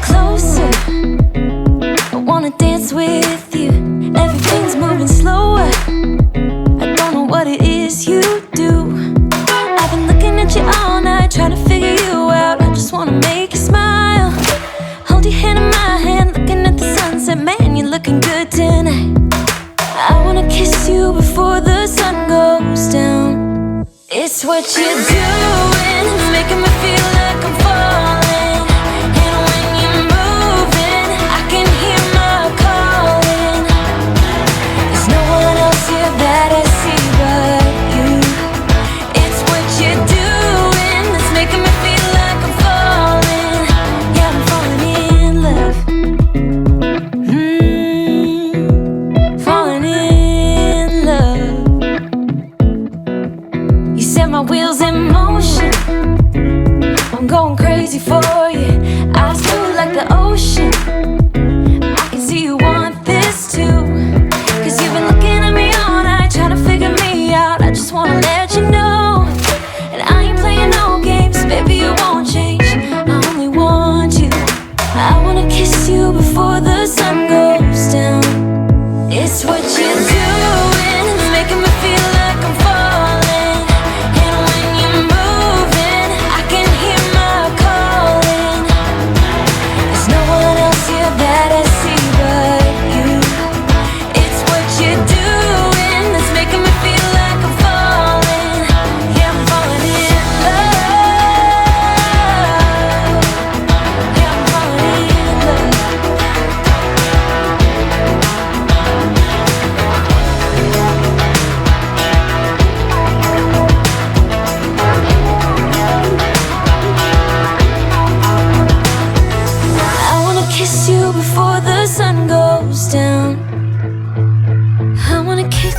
closer, I wanna dance with you. Everything's moving slower, I don't know what it is you do. I've been looking at you all night, trying to figure you out. I just wanna make you smile. Hold your hand in my hand, looking at the sunset. Man, you're looking good tonight. I wanna kiss you before the sun goes down. It's what you're doing, it's making me feel like I'm falling. And when you're moving, I can hear my calling. There's no one else here that I see but you. It's what you're doing, it's making me feel like I'm falling. Yeah, I'm falling in love. Falling in love. You set my wheels in motion, I'm going crazy for you. Eyes blue like the ocean, I can see you want this too. Cause you've been looking at me all night, trying to figure me out. I just wanna let you know, and I ain't playing no games, baby, you won't change. I only want you. I wanna kiss you before the sun goes down. It's what you're doing, it's making me feel like I'm falling. And when you're moving, I can hear my calling. There's no one else here that I see but you. It's what you're doing, it's making me feel like I'm falling. Yeah, I'm falling in love. Yeah, I'm falling in love. I wanna kiss you before the sun goes down. I wanna kiss.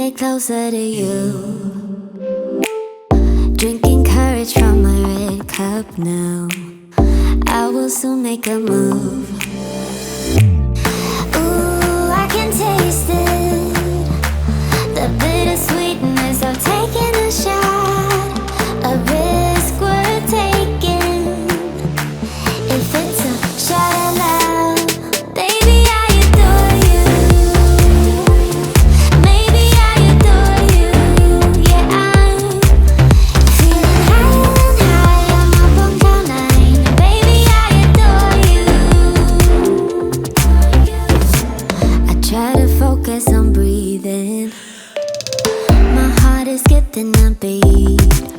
get closer to you. Drinking courage from my red cup now. I will soon make a move. Ooh, I can taste it, the bittersweetness of taking a shot, a risk worth taking. If it's a shot at love, baby, I adore you. Maybe I adore you. Yeah, I'm feeling high, I'm up on cloud nine. Baby, I adore you. I try to focus on breathing. My heart is skipping a beat.